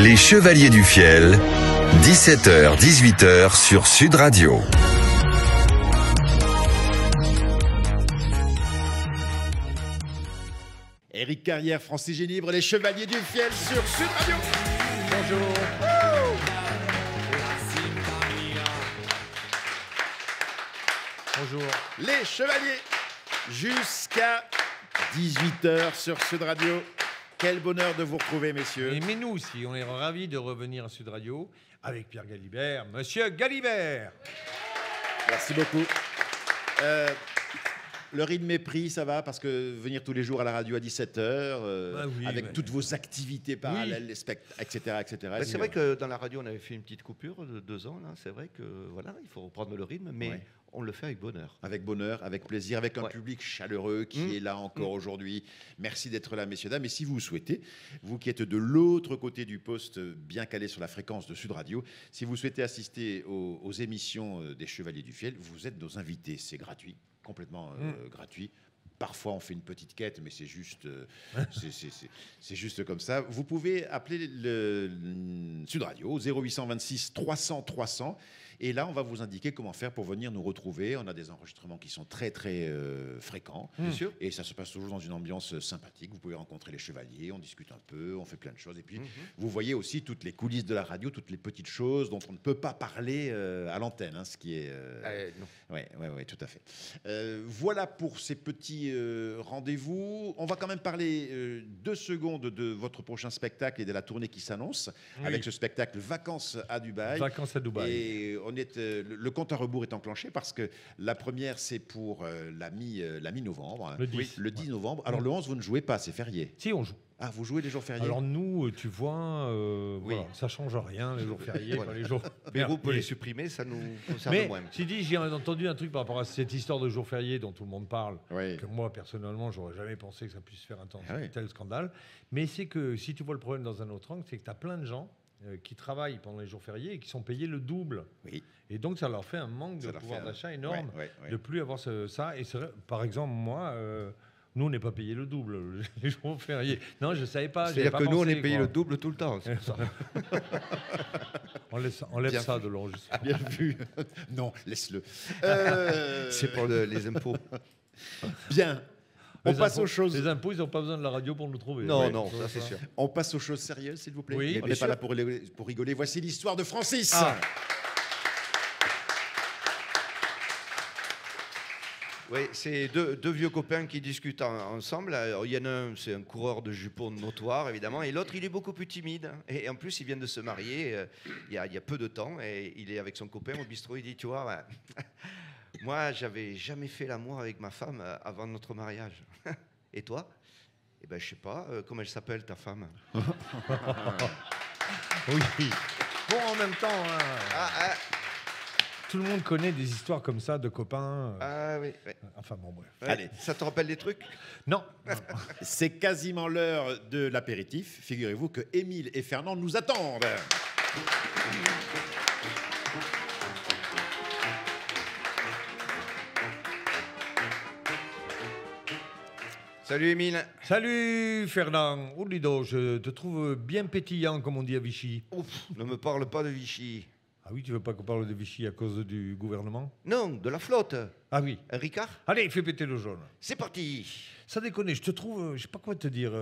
Les Chevaliers du Fiel, 17h-18h sur Sud Radio. Éric Carrière, Francis Génibre, les Chevaliers du Fiel sur Sud Radio. Bonjour. Bonjour. Les Chevaliers, jusqu'à 18h sur Sud Radio. Quel bonheur de vous retrouver, messieurs. Mais nous aussi, on est ravis de revenir à Sud Radio avec Pierre Galibert. Monsieur Galibert. Merci beaucoup. Le rythme est pris, ça va, parce que venir tous les jours à la radio à 17h, avec toutes vos activités parallèles, les spectacles, etc. etc. C'est vrai que dans la radio, on avait fait une petite coupure de 2 ans. Là. C'est vrai que voilà, il faut reprendre le rythme, mais on le fait avec bonheur. Avec bonheur, avec plaisir, avec un public chaleureux qui est là encore aujourd'hui. Merci d'être là, messieurs, dames. Et si vous souhaitez, vous qui êtes de l'autre côté du poste, bien calé sur la fréquence de Sud Radio, si vous souhaitez assister aux émissions des Chevaliers du Fiel, vous êtes nos invités. C'est gratuit. Complètement gratuit. Parfois, on fait une petite quête, mais c'est juste, c'est juste comme ça. Vous pouvez appeler le Sud Radio au 0826 300 300. Et là, on va vous indiquer comment faire pour venir nous retrouver. On a des enregistrements qui sont très, très fréquents. Bien sûr. Et ça se passe toujours dans une ambiance sympathique. Vous pouvez rencontrer les chevaliers, on discute un peu, on fait plein de choses. Et puis, vous voyez aussi toutes les coulisses de la radio, toutes les petites choses dont on ne peut pas parler à l'antenne, hein, ce qui est... Oui, tout à fait. Voilà pour ces petits rendez-vous. On va quand même parler 2 secondes de votre prochain spectacle et de la tournée qui s'annonce, avec ce spectacle Vacances à Dubaï. Vacances à Dubaï. Et le compte à rebours est enclenché parce que la première, c'est pour la mi-novembre. Le 10. Le 10 novembre. Alors le 11, vous ne jouez pas, c'est férié. Si, on joue. Ah, vous jouez les jours fériés? Alors nous, tu vois, voilà, ça change rien, les jours fériés. Les jours... Pérou peut les supprimer, ça nous concerne Mais, moins. j'ai dit, j'ai entendu un truc par rapport à cette histoire de jours fériés dont tout le monde parle, Oui. que moi, personnellement, j'aurais jamais pensé que ça puisse faire un tel scandale. Mais c'est que, si tu vois le problème dans un autre angle, c'est que tu as plein de gens qui travaillent pendant les jours fériés et qui sont payés le double. Oui. Et donc, ça leur fait un manque de pouvoir d'achat énorme de de plus avoir ça. Et par exemple, moi... nous, on n'est pas payé le double les jours fériés. Non, je ne savais pas. C'est-à-dire que nous, on est payé le le double tout le temps. C'est pour ça. Enlève Bien ça vu. de l'enregistrement. Bien vu. Non, laisse-le. C'est pour les impôts. Bien. On passe aux choses. Les impôts, ils n'ont pas besoin de la radio pour nous trouver. Non, non, ça c'est sûr. On passe aux choses sérieuses, s'il vous plaît. Oui, on bien n'est sûr. pas là pour rigoler. Voici l'histoire de Francis. Ah. Oui, c'est deux vieux copains qui discutent ensemble. Alors, il y en a un, c'est un coureur de jupons notoire, évidemment, et l'autre, il est beaucoup plus timide. Et en plus, il vient de se marier il y a peu de temps, et il est avec son copain au bistrot. Il dit, tu vois, moi, j'avais jamais fait l'amour avec ma femme avant notre mariage. Et toi? Eh ben, je sais pas. Comment elle s'appelle, ta femme? Oui. Bon, en même temps, hein, tout le monde connaît des histoires comme ça de copains. Ah oui. Enfin, bon, bref. Ouais. Allez. Ça te rappelle des trucs? Non. C'est quasiment l'heure de l'apéritif. Figurez-vous que Émile et Fernand nous attendent. Salut, Émile. Salut, Fernand. Oh, dis donc, je te trouve bien pétillant, comme on dit à Vichy. Ouf, ne me parle pas de Vichy. Ah oui, tu veux pas qu'on parle de Vichy à cause du gouvernement? Non, de la flotte. Ah oui. Un Ricard? Allez, fais péter le jaune. C'est parti. Ça déconne, je te trouve, je sais pas quoi te dire,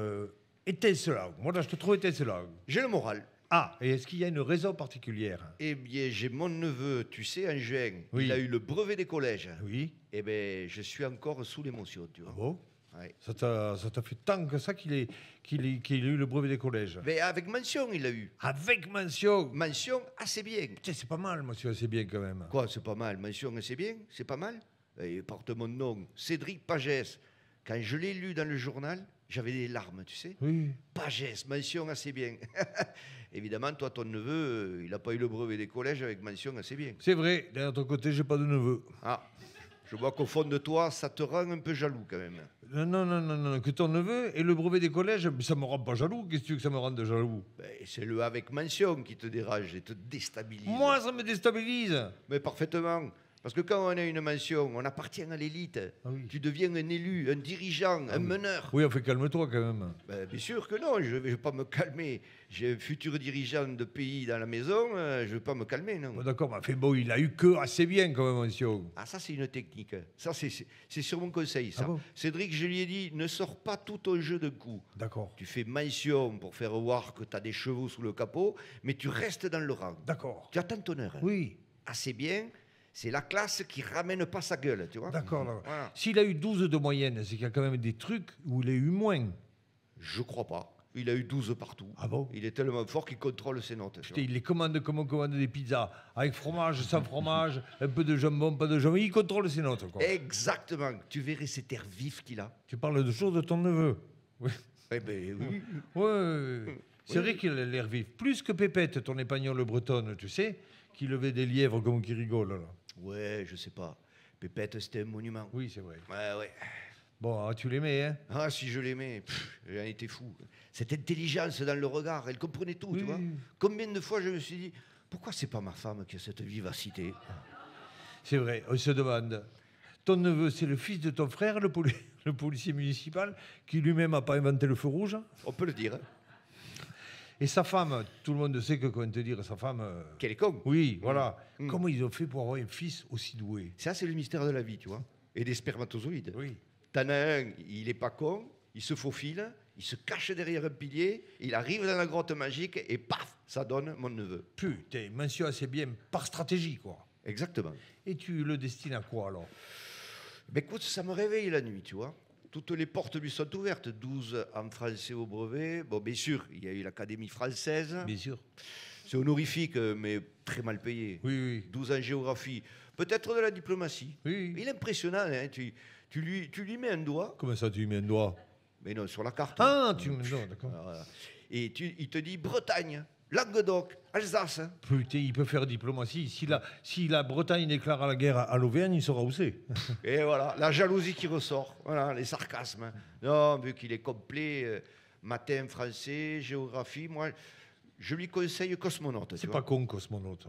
étincelant. Moi, là, je te trouve étincelant. J'ai le moral. Ah, et est-ce qu'il y a une raison particulière? Eh bien, j'ai mon neveu, tu sais, en juin. Oui. Il a eu le brevet des collèges. Oui. Eh bien, je suis encore sous l'émotion, tu vois. Ah bon? Ouais. Ça t'a fait tant que ça qu'il ait eu le brevet des collèges. Mais avec mention, il l'a eu. Avec mention. Mention assez bien. Putain, c'est pas mal, monsieur, c'est bien quand même. Quoi, c'est pas mal? Mention assez bien? C'est pas mal? Et porte mon nom, Cédric Pagès. Quand je l'ai lu dans le journal, j'avais des larmes, tu sais. Oui. Pagès, mention assez bien. Évidemment, toi, ton neveu, il n'a pas eu le brevet des collèges avec mention assez bien. C'est vrai, d'un autre côté, j'ai pas de neveu. Ah, je vois qu'au fond de toi, ça te rend un peu jaloux quand même. Non, que ton neveu ait le brevet des collèges, ça me rend pas jaloux. Qu'est-ce que tu veux que ça me rende jaloux? Ben, c'est le avec mention qui te dérange et te déstabilise. Moi, ça me déstabilise. Mais parfaitement. Parce que quand on a une mention, on appartient à l'élite. Ah oui. Tu deviens un élu, un dirigeant, un meneur. Oui, enfin, calme-toi quand même. Ben, bien sûr que non, je ne vais pas me calmer. J'ai un futur dirigeant de pays dans la maison, je ne vais pas me calmer, non. Bon, d'accord, mais enfin, bon, il a eu que assez bien quand même, monsieur. Ah, ça, c'est une technique. Ça, c'est sur mon conseil, ça. Ah bon Cédric, je lui ai dit, ne sors pas tout ton jeu de coups. D'accord. Tu fais mention pour faire voir que tu as des chevaux sous le capot, mais tu restes dans le rang. D'accord. Tu attends ton heure. Hein. Oui. Assez bien. C'est la classe qui ramène pas sa gueule, tu vois. D'accord. Voilà. S'il a eu 12 de moyenne, c'est qu'il y a quand même des trucs où il a eu moins. Je crois pas. Il a eu 12 partout. Ah bon? Il est tellement fort qu'il contrôle ses notes. tu Putain, vois. il les commande comme on commande des pizzas, avec fromage, sans fromage, un peu de jambon, pas de jambon. Il contrôle ses notes, quoi. Exactement. Tu verrais cet air vif qu'il a. Tu parles de choses de ton neveu. Oui. Eh ben oui. Ouais. C'est vrai qu'il a l'air vif. Plus que Pépette, ton épagnol bretonne, tu sais, qui levait des lièvres comme qui rigole, là. Ouais, je sais pas. Pépette, c'était un monument. Oui, c'est vrai. Ouais. Bon, tu l'aimais, hein? Ah, si je l'aimais, j'en étais fou. Cette intelligence dans le regard, elle comprenait tout, Oui. tu vois. Combien de fois je me suis dit, pourquoi c'est pas ma femme qui a cette vivacité? C'est vrai, on se demande. Ton neveu, c'est le fils de ton frère, le policier municipal, qui lui-même n'a pas inventé le feu rouge. On peut le dire. Hein. Et sa femme, tout le monde sait que, comment te dire, sa femme... Quel est con. Oui, voilà. Comment ils ont fait pour avoir un fils aussi doué? Ça, c'est le mystère de la vie, tu vois. Et des spermatozoïdes. Oui. T'en as un, il est pas con, il se faufile, il se cache derrière un pilier, il arrive dans la grotte magique et paf, ça donne mon neveu. Putain, mention assez bien, par stratégie, quoi. Exactement. Et tu le destines à quoi, alors? Ben écoute, ça me réveille la nuit, tu vois. Toutes les portes lui sont ouvertes. 12 en français au brevet. Bon, bien sûr, il y a eu l'Académie française. Bien sûr. C'est honorifique, mais très mal payé. Oui. 12 en géographie. Peut-être de la diplomatie. Oui. Il est impressionnant. Hein. Tu lui mets un doigt. Comment ça, tu lui mets un doigt? Mais non, sur la carte. Ah, tu me... Non, d'accord. Voilà. Et il te dit Bretagne, Languedoc, Alsace. Hein. Putain, il peut faire diplomatie. Si la Bretagne déclare la guerre à l'Auvergne, il saura où c'est. Et voilà, la jalousie qui ressort. Voilà, les sarcasmes. Non, vu qu'il est complet, matin, français, géographie, moi, je lui conseille cosmonaute. C'est pas con, cosmonaute.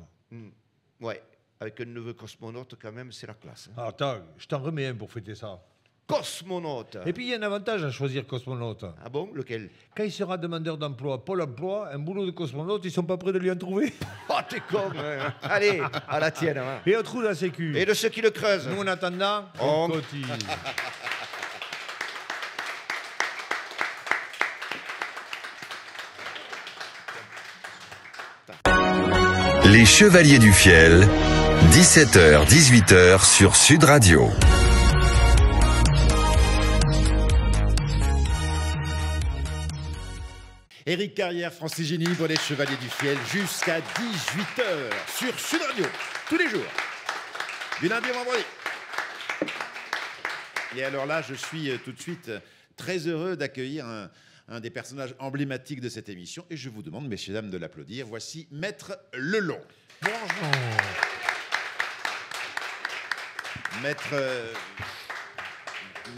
Ouais, avec un neveu cosmonaute, quand même, c'est la classe. Hein. Ah, attends, je t'en remets un pour fêter ça. Cosmonaute. Et puis, il y a un avantage à choisir cosmonaute. Ah bon, lequel? Quand il sera demandeur d'emploi, Pôle emploi, un boulot de cosmonaute, ils sont pas prêts de lui en trouver. Oh, t'es con. Hein. Allez, à la tienne. Hein. Et un trou dans la sécu. Et de ceux qui le creusent. Nous, en attendant, on cotise. Les Chevaliers du Fiel, 17h-18h sur Sud Radio. Éric Carrière, Francis Génie pour les Chevaliers du Fiel jusqu'à 18h sur Sud Radio, tous les jours, du lundi au vendredi. Et alors là, je suis tout de suite très heureux d'accueillir un des personnages emblématiques de cette émission et je vous demande, messieurs, dames, de l'applaudir. Voici Maître Lelon. Bonjour.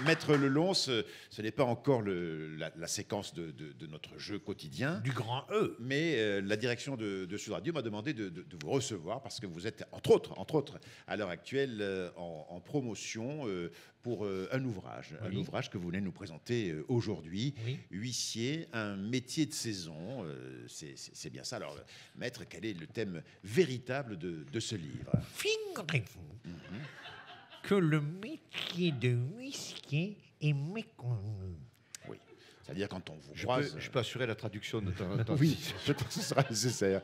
Maître Lelon, ce n'est pas encore la séquence de notre jeu quotidien. Du grand E. Mais la direction de Sud Radio m'a demandé de vous recevoir parce que vous êtes, entre autres, à l'heure actuelle en promotion pour un ouvrage. Oui. Un ouvrage que vous venez nous présenter aujourd'hui. Oui. Huissier, un métier de saison. C'est bien ça. Alors, Maître, quel est le thème véritable de ce livre? Figurez-vous que le métier de huissier est méconnu. Oui. C'est-à-dire quand on vous croise... Je peux assurer la traduction de ton... Oui, je pense que ce sera nécessaire.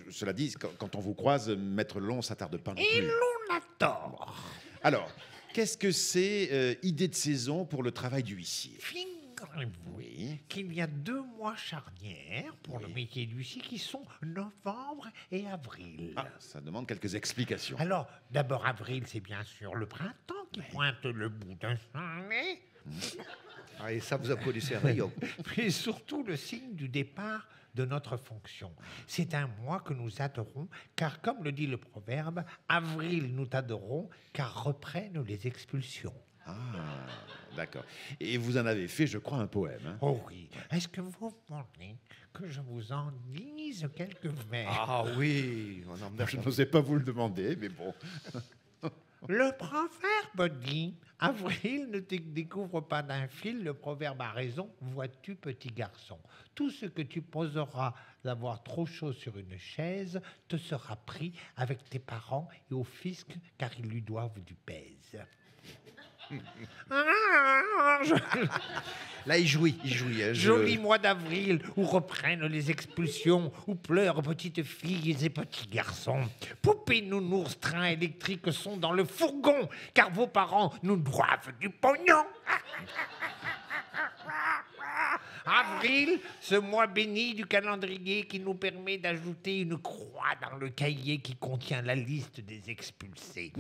Cela dit, quand on vous croise, Maître Lelon, ça tarde pas non Et plus. l'on a tort. Alors, qu'est-ce que c'est idée de saison pour le travail du huissier? Figurez-vous Oui. qu'il y a 2 mois charnières pour le métier d'huissier qui sont novembre et avril. Ah, ça demande quelques explications. Alors, d'abord, avril, c'est bien sûr le printemps qui pointe le bout d'un nez, Ah, et ça, vous en connaissez un rayon. mais surtout le signe du départ de notre fonction. C'est un mois que nous adorons, car comme le dit le proverbe, avril nous adorons, car reprennent les expulsions. Ah, d'accord. Et vous en avez fait, je crois, un poème. Hein? Oh oui, est-ce que vous voulez que je vous en dise quelques vers? Ah oui, on en Je n'osais pas vous le demander, mais bon. Le proverbe dit, Avril ne te découvre pas d'un fil, le proverbe a raison, vois-tu petit garçon. Tout ce que tu poseras d'avoir trop chaud sur une chaise te sera pris avec tes parents et au fisc car ils lui doivent du pèse. Là, il jouit. Joli mois d'avril où reprennent les expulsions, où pleurent petites filles et petits garçons. Poupées, nounours, trains électriques sont dans le fourgon, car vos parents nous doivent du pognon. Avril, ce mois béni du calendrier qui nous permet d'ajouter une croix dans le cahier qui contient la liste des expulsés.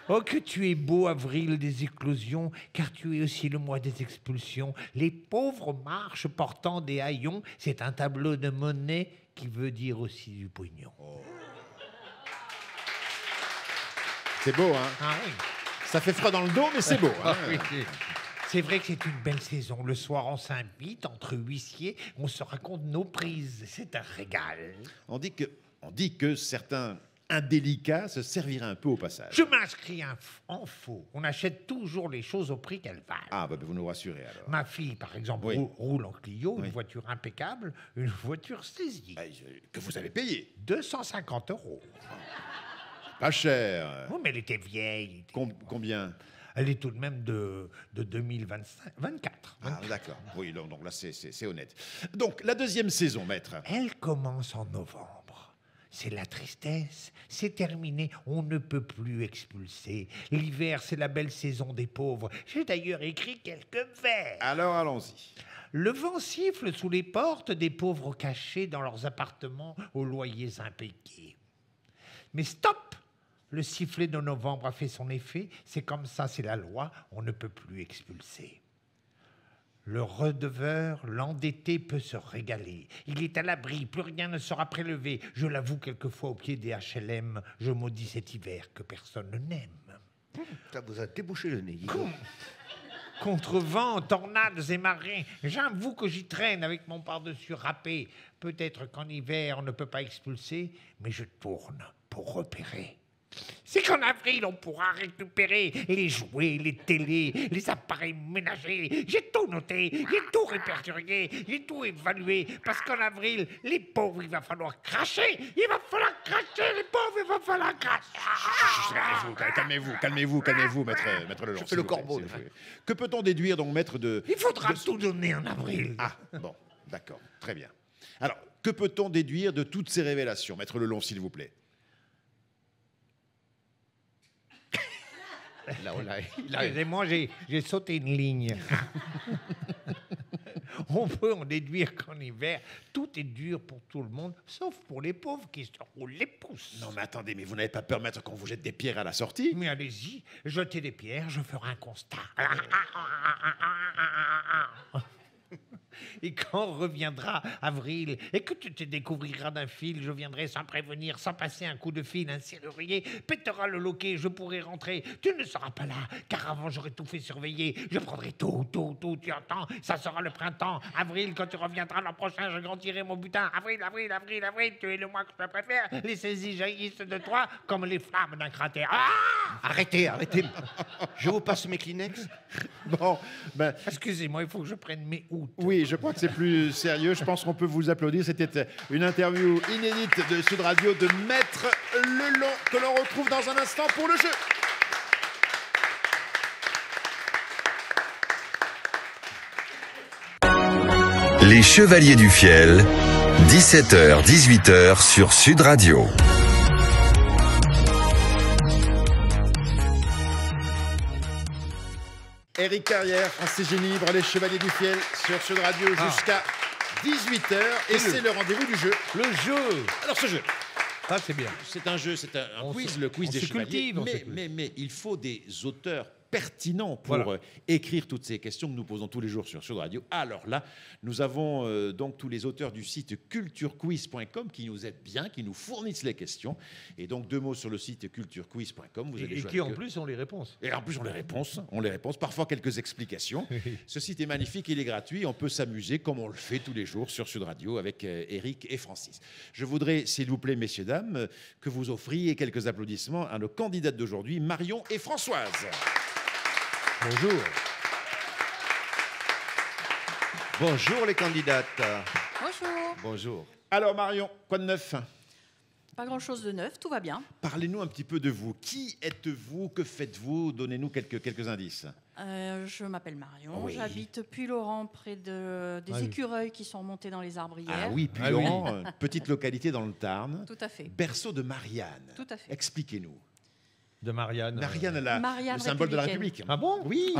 Oh, que tu es beau, Avril des éclosions, car tu es aussi le mois des expulsions. Les pauvres marchent portant des haillons. C'est un tableau de monnaie qui veut dire aussi du pognon. Oh. C'est beau, hein? Ah oui. Ça fait froid dans le dos, mais c'est beau. Hein? Oui. C'est vrai que c'est une belle saison. Le soir, on s'invite entre huissiers, on se raconte nos prises. C'est un régal. On dit que certains indélicats se serviraient un peu au passage. Je m'inscris en faux. On achète toujours les choses au prix qu'elles valent. Ah, bah, vous nous rassurez alors. Ma fille, par exemple, Oui. roule en Clio, Oui. une voiture impeccable, une voiture saisie. Que vous avez payé. 250 €. Pas cher. Oh, mais elle était vieille. Combien? Elle est tout de même de 2024. Ah, d'accord. Oui, donc là, c'est honnête. Donc, la deuxième saison, maître. Elle commence en novembre. C'est la tristesse, c'est terminé, on ne peut plus expulser. L'hiver, c'est la belle saison des pauvres. J'ai d'ailleurs écrit quelques vers. Alors, allons-y. Le vent siffle sous les portes des pauvres cachés dans leurs appartements aux loyers impayés. Mais stop! Le sifflet de novembre a fait son effet, c'est comme ça, c'est la loi, on ne peut plus expulser. Le redeveur, l'endetté peut se régaler. Il est à l'abri, plus rien ne sera prélevé. Je l'avoue quelquefois au pied des HLM, je maudis cet hiver que personne n'aime. Ça vous a débouché le nez. Contre vent, tornades et marées, j'avoue que j'y traîne avec mon par-dessus râpé. Peut-être qu'en hiver, on ne peut pas expulser, mais je tourne pour repérer. C'est qu'en avril, on pourra récupérer les jouets, les télés, les appareils ménagers. J'ai tout noté, j'ai tout répertorié, j'ai tout évalué. Parce qu'en avril, les pauvres, il va falloir cracher. Il va falloir cracher, les pauvres, il va falloir cracher. Calmez-vous, maître Leland. Je fais le corbeau. Que peut-on déduire, donc, maître, de... Il faudra tout donner en avril. Ah, bon, d'accord, très bien. Alors, que peut-on déduire de toutes ces révélations, maître Leland, s'il vous plaît? Excusez-moi, j'ai sauté une ligne. On peut en déduire qu'en hiver, tout est dur pour tout le monde, sauf pour les pauvres qui se roulent les pouces. Non, mais attendez, mais vous n'avez pas peur, maître, qu'on vous jette des pierres à la sortie? Mais allez-y, jetez des pierres, je ferai un constat. Et quand reviendra avril et que tu te découvriras d'un fil, je viendrai sans prévenir, sans passer un coup de fil, un serrurier pètera le loquet, je pourrai rentrer. Tu ne seras pas là, car avant j'aurai tout fait surveiller. Je prendrai tout, tu entends? Ça sera le printemps. Avril, quand tu reviendras l'an prochain, je grandirai mon butin. Avril, tu es le mois que je préfère. Les saisies jaillissent de toi comme les flammes d'un cratère. Ah! Arrêtez. Je vous passe mes Kleenex. Bon, ben... Excusez-moi, il faut que je prenne mes aoûts. Oui, je crois que c'est plus sérieux. Je pense qu'on peut vous applaudir. C'était une interview inédite de Sud Radio de Maître Leland que l'on retrouve dans un instant pour le jeu. Les Chevaliers du Fiel, 17h-18h sur Sud Radio. Éric Carrière, Francis Génibre, les Chevaliers du Fiel sur Sud Radio jusqu'à 18h. Et c'est le rendez-vous du jeu. Le jeu. Alors ce jeu, Ça, c'est bien. c'est un jeu, c'est un quiz, le quiz on des se Chevaliers. cultive, on se Mais il faut des auteurs pertinent pour écrire toutes ces questions que nous posons tous les jours sur Sud Radio. Alors là, nous avons donc tous les auteurs du site culturequiz.com qui nous aident bien, qui nous fournissent les questions. Et donc 2 mots sur le site culturequiz.com. Vous allez et qui en plus ont les réponses. Et en plus on les réponses, parfois quelques explications. Ce site est magnifique, il est gratuit, on peut s'amuser comme on le fait tous les jours sur Sud Radio avec Eric et Francis. Je voudrais, s'il vous plaît, messieurs, dames, que vous offriez quelques applaudissements à nos candidates d'aujourd'hui, Marion et Françoise. Bonjour. Bonjour les candidates. Bonjour. Bonjour. Alors Marion, quoi de neuf? Pas grand-chose de neuf, tout va bien. Parlez-nous un petit peu de vous. Qui êtes-vous? Que faites-vous? Donnez-nous quelques indices. Je m'appelle Marion, Oui. j'habite Puylaurens, près des écureuils qui sont montés dans les arbres hier. Ah oui, Puylaurens, petite localité dans le Tarn. Tout à fait. Berceau de Marianne. Tout à fait. Expliquez-nous. De Marianne. Marianne, Marianne le symbole de la républicaine. République. Ah bon? Oui.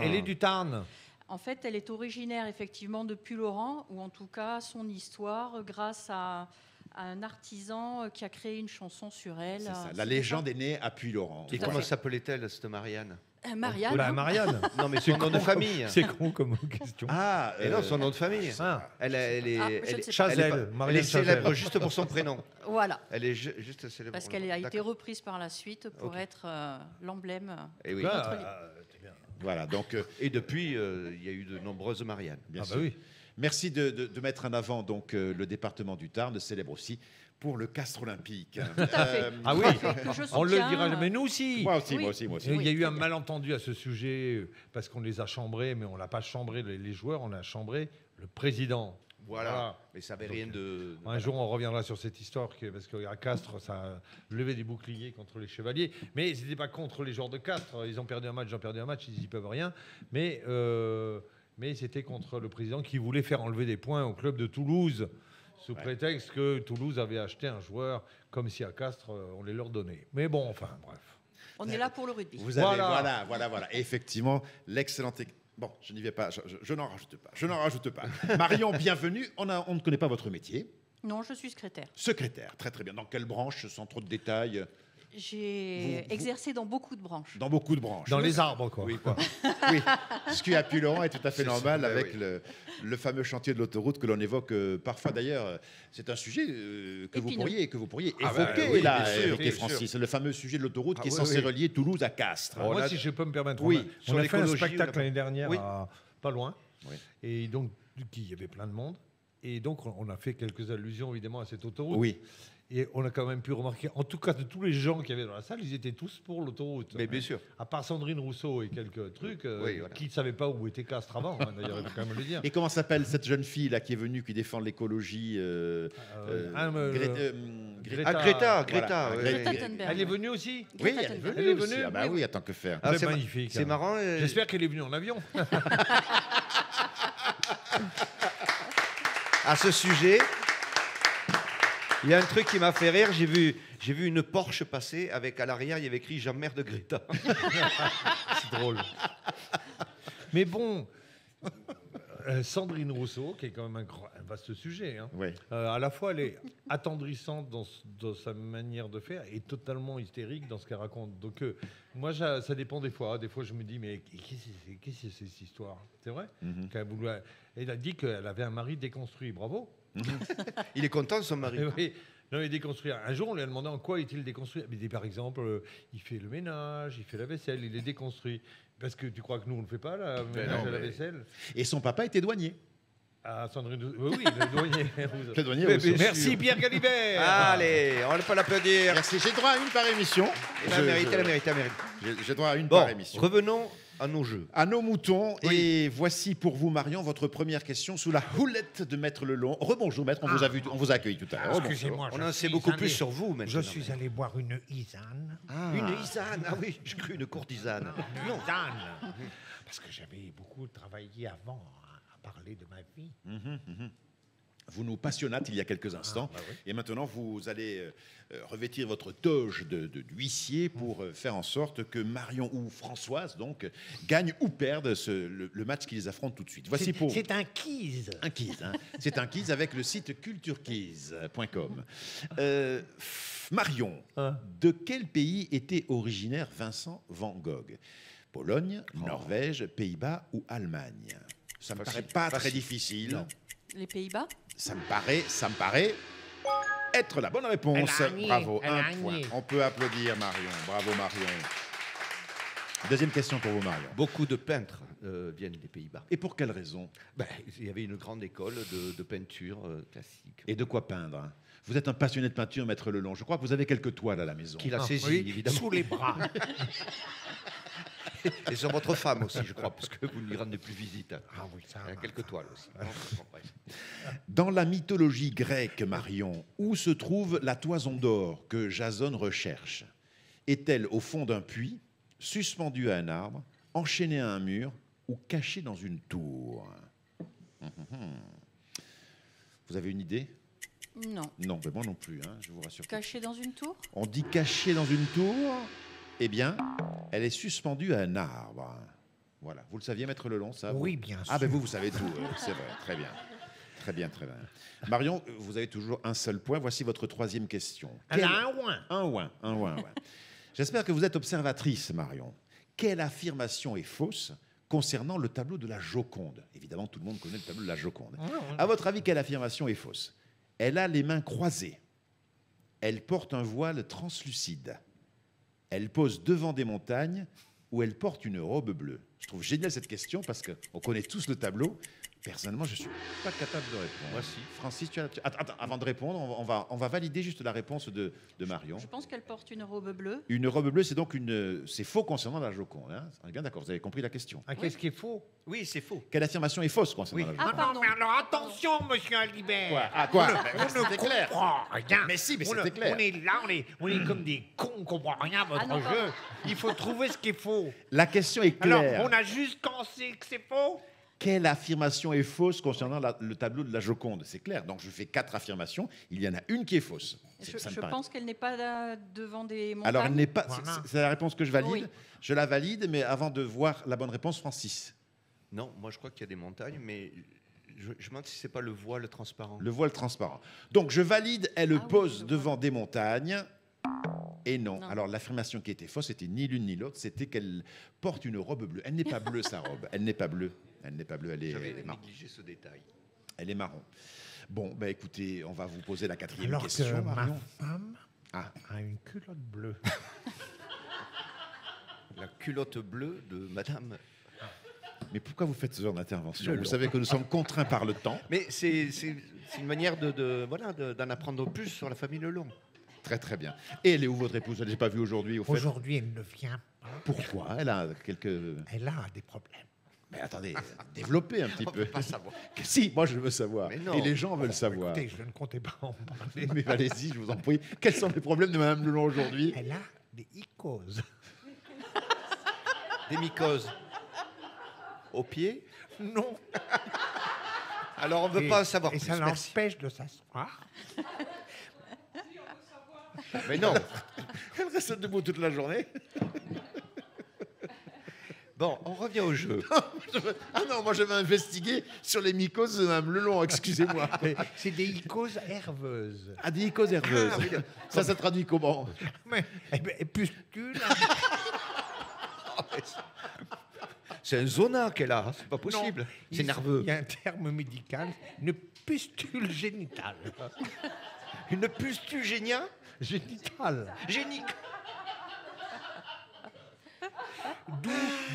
Elle est du Tarn. En fait, elle est originaire effectivement de Puylaurens, ou en tout cas son histoire, grâce à un artisan qui a créé une chanson sur elle. C'est ça. La légende est née à Puylaurens. Et Tout à comment fait. s'appelait-elle, cette Marianne? Marianne. Bah, Marianne. Non, mais son nom de famille. C'est con comme question. Ah, Et non, son nom de famille. Ah. Elle je ne sais pas. Chazelle. elle Marianne est célèbre Chazelle. juste pour son prénom. Voilà. Elle est juste célèbre. Parce pour qu'elle le- a été D'accord. reprise par la suite pour Ok. être l'emblème. Et, oui. Ah, Notre- c'est bien. voilà. Donc, Et depuis, il y a eu de nombreuses Mariannes. bien Ah sûr. bah oui. Merci de mettre en avant donc le département du Tarn, célèbre aussi pour le castre olympique. Tout à fait. Ah oui. Que je On le soutiens, dira, mais nous aussi. Moi aussi, Oui. moi aussi, moi aussi. Il y a eu un très bien. malentendu à ce sujet parce qu'on les a chambrés, mais on l'a pas chambré les joueurs, on a chambré le président. Voilà. Mais ça n'avait rien de. Un jour, on reviendra sur cette histoire parce qu'à Castres, ça a levé des boucliers contre les Chevaliers. Mais ils n'étaient pas contre les joueurs de Castres. Ils ont perdu un match, ils n'y peuvent rien. Mais c'était contre le président qui voulait faire enlever des points au club de Toulouse, sous prétexte que Toulouse avait acheté un joueur comme si à Castres, on les leur donnait. Mais bon, enfin, bref. On est là pour le rugby. Vous avez, Voilà. voilà. Et effectivement, l'excellente. Bon, je n'y vais pas, je n'en rajoute pas. Marion, bienvenue. On ne connaît pas votre métier. Non, je suis secrétaire. Secrétaire, très très bien. Dans quelle branche, sans trop de détails? J'ai Vous- exercé dans beaucoup de branches. Dans beaucoup de branches. Dans les arbres, quoi. Oui, quoi. Oui. Ce qui est à Puylaurens est tout à fait normal ça, avec oui. le fameux chantier de l'autoroute que l'on évoque parfois. D'ailleurs, c'est un sujet que vous pourriez Ah bah évoquer oui, là, bien sûr, Eric et bien Francis. Le fameux sujet de l'autoroute Ah qui est oui, censé oui. relier Toulouse à Castres. Oh, Moi, là- si je peux me permettre, Oui, on sur a fait un l'écologie, spectacle on a- l'année dernière, Oui. pas loin. Oui. Et donc, il y avait plein de monde. Et donc, on a fait quelques allusions, évidemment, à cette autoroute. Oui. Et on a quand même pu remarquer, en tout cas, de tous les gens qui avaient dans la salle, ils étaient tous pour l'autoroute. Mais bien sûr. À part Sandrine Rousseau et quelques trucs, Oui, voilà. qui ne savaient pas où était Castres avant, hein, d'ailleurs, il faut quand même le dire. Et comment s'appelle cette jeune fille là qui est venue, qui défend l'écologie Greta. Ah, Greta, Voilà. oui, Greta oui. Thunberg. Elle est venue aussi. Oui, Greta elle est Thunberg. venue. Elle est aussi. venue, Ah bah oui, oui, attends que faire. Ah, C'est c'est magnifique. C'est hein. marrant. J'espère qu'elle est venue en avion. À ce sujet, il y a un truc qui m'a fait rire. J'ai vu une Porsche passer avec à l'arrière, il y avait écrit J'emmerde Greta. C'est drôle. Mais bon, Sandrine Rousseau, qui est quand même un vaste sujet, hein, Ouais. à la fois elle est attendrissante dans sa manière de faire et totalement hystérique dans ce qu'elle raconte. Donc moi, ça dépend des fois. Des fois, je me dis, mais qu'est-ce que c'est cette histoire? C'est vrai Elle a dit qu'elle avait un mari déconstruit. Bravo. Il est content, son mari. Oui. Non, il est déconstruit. Un jour, on lui a demandé en quoi est-il déconstruit. Il dit, par exemple, il fait le ménage, il fait la vaisselle, il est déconstruit. Parce que tu crois que nous, on ne le fait pas, le ménage non, et la mais- vaisselle? Et son papa était douanier. Ah, Sandrine... Oui, le douanier. Le douanier Mais aussi. merci, Pierre Galibert. Allez, on ne peut l'applaudir. Merci. J'ai droit à une par émission. Elle a mérité, elle a mérité, elle a mérité. J'ai droit à une Bon, par émission. revenons à nos jeux. À nos moutons. Oui. Et voici pour vous, Marion, votre première question sous la houlette de Maître Lelon. Rebonjour, Maître. On vous a vu, on vous a accueilli tout à l'heure. Rebonjour. Excusez-moi. On je en sait suis beaucoup allé- plus sur vous maintenant. Je suis allé boire une isane. Une isane. Ah oui, j'ai cru une courtisane. Une isane. Parce que j'avais beaucoup travaillé avant à parler de ma vie. Vous nous passionnâtes il y a quelques instants. Et maintenant, vous allez revêtir votre toge d'huissier pour faire en sorte que Marion ou Françoise donc, gagne ou perde le match qui les affronte tout de suite. Voici pour C'est un quiz. un quiz. Hein. C'est un quiz avec le site culturequiz.com. Marion, Hein de quel pays était originaire Vincent Van Gogh? Pologne, Norvège, Pays-Bas ou Allemagne? Ça me paraît pas très difficile. Non. Les Pays-Bas? Ça me paraît être la bonne réponse. Elle a gagné, Bravo, elle a un point. gagné. On peut applaudir Marion. Bravo Marion. Deuxième question pour vous Marion. Beaucoup de peintres viennent des Pays-Bas. Et pour quelle raison? Ben, il y avait une grande école de peinture classique. Et de quoi peindre? Vous êtes un passionné de peinture, Maître Lelong. Je crois que vous avez quelques toiles à la maison. Qu'il a Ah, saisi, oui, évidemment. sous les bras. Et sur votre femme aussi, je crois, parce que vous ne lui rendez plus visite. Ah oui, ça Il y a va. quelques toiles aussi. Bon, bref. Dans la mythologie grecque, Marion, où se trouve la toison d'or que Jason recherche? Est-elle au fond d'un puits, suspendue à un arbre, enchaînée à un mur ou cachée dans une tour? Vous avez une idée? Non. Non, mais moi non plus, hein, je vous rassure. Caché dans une tour? On dit cachée dans une tour. Eh bien, elle est suspendue à un arbre. Voilà. Vous le saviez, Maître Lelong, ça? Oui, bien sûr. Ah, ben vous savez tout. C'est vrai. Très bien. Très bien, très bien. Marion, vous avez toujours un seul point. Voici votre troisième question. Elle a un ouin. Un ouin, un ouin, ouais. J'espère que vous êtes observatrice, Marion. Quelle affirmation est fausse concernant le tableau de la Joconde? Évidemment, tout le monde connaît le tableau de la Joconde. À votre avis, quelle affirmation est fausse? Elle a les mains croisées. Elle porte un voile translucide. Elle pose devant des montagnes ou elle porte une robe bleue? Je trouve génial cette question parce qu'on connaît tous le tableau. Personnellement, je ne suis pas capable de répondre. Moi, si. Francis, attends, avant de répondre, on va valider juste la réponse de Marion. Je pense qu'elle porte une robe bleue. Une robe bleue, c'est donc c'est faux concernant la Joconde. Hein. On est bien d'accord, vous avez compris la question. Ah, qu'est-ce qui est faux? Oui, c'est faux. Quelle affirmation est fausse concernant la Ah, Joconde? Non, pardon. mais alors attention, monsieur Alibert. Ah, quoi? On ne C'était clair. comprend rien. Mais si, mais On c'était ne- clair. On est là, on est comme des cons, on ne comprend rien à votre Ah non, jeu. Il faut trouver ce qui est faux. La question est Alors, claire. on a juste pensé que c'est faux. Quelle affirmation est fausse concernant le tableau de la Joconde? C'est clair. Donc je fais 4 affirmations. Il y en a une qui est fausse. Ça me Je paraît. pense qu'elle n'est pas devant des montagnes. Alors elle n'est pas. Voilà. C'est la réponse que je valide. Oui. Je la valide, mais avant de voir la bonne réponse, Francis. Non, moi je crois qu'il y a des montagnes, mais je me demande si c'est pas le voile transparent. Le voile transparent. Donc je valide. Elle Ah oui, pose le voile. devant des montagnes. Et non. Non. Alors l'affirmation qui était fausse, c'était ni l'une ni l'autre. C'était qu'elle porte une robe bleue. Elle n'est pas bleue sa robe. Elle n'est pas bleue. Elle n'est pas bleue. Elle J'avais est marron. négligé ce détail. Elle est marron. Bon, bah écoutez, on va vous poser la quatrième Alors question, que ma Marion. femme Ah. a une culotte bleue. La culotte bleue de Madame. Mais pourquoi vous faites ce genre d'intervention? Le Vous long. savez que nous sommes contraints par le temps. Mais c'est une manière d'en apprendre plus sur la famille Lelong. Très très bien. Et elle est où votre épouse? Je ne l'ai pas vue aujourd'hui au fait. Aujourd'hui, elle ne vient pas. Pourquoi? Elle a quelques... Elle a des problèmes. Mais attendez, développez un petit On peu. peut pas savoir. Si, moi je veux savoir. Mais non. Et les gens veulent savoir. Écoutez, je ne comptais pas en parler. Mais allez-y, je vous en prie. Quels sont les problèmes de Mme Lelong aujourd'hui? Elle a des icoses. Des mycoses. Au pied. Non. Alors on ne veut Et- pas en savoir Et plus. ça Merci. l'empêche de s'asseoir. Mais non. Elle reste debout toute la journée. Bon, on revient au jeu. Ah non, moi je vais investiguer sur les mycoses de Mme Lelong, excusez-moi. C'est des icoses herveuses. Ah, des mycoses herveuses. Ah, oui, Ça se traduit comment? Mais pustule. C'est un zona qu'elle a. C'est pas possible. Non, C'est nerveux. Il y a un terme médical, une pustule génitale. Une pustule géniale. Génitale. Génique.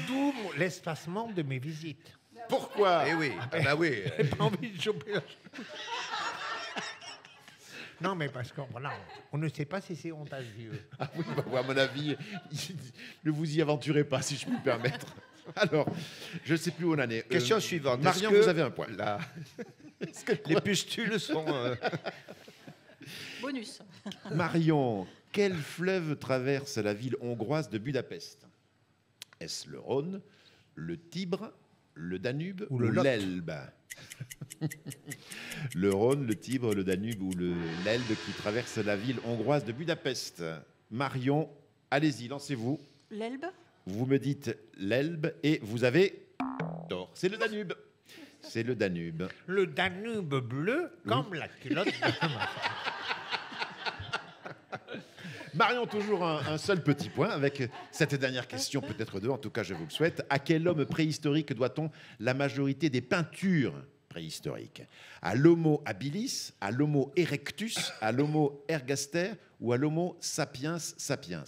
D'où l'espacement de mes visites. Pourquoi? Eh oui. Ah bah oui. J'ai pas envie de choper la... Non, mais parce qu'on voilà, on ne sait pas si c'est contagieux. Ah oui, bah, à mon avis, ne vous y aventurez pas, si je puis me permettre. Alors, je ne sais plus où on en est. Question suivante. Marion, Est-ce que vous avez un point. la- Les pustules sont. Bonus. Marion, quel fleuve traverse la ville hongroise de Budapest? Est-ce le Rhône, le Tibre, le Danube Ou ou le Lot l'Elbe? Le Rhône, le Tibre, le Danube ou l'Elbe qui traverse la ville hongroise de Budapest. Marion, allez-y, lancez-vous. L'Elbe? Vous me dites l'Elbe et vous avez tort. C'est le Danube. C'est le Danube. Le Danube bleu, comme la culotte de ma femme. Marion, toujours un seul petit point avec cette dernière question, peut-être deux, en tout cas je vous le souhaite. À quel homme préhistorique doit-on la majorité des peintures préhistoriques? À l'Homo habilis, à l'Homo erectus, à l'Homo ergaster ou à l'Homo sapiens sapiens?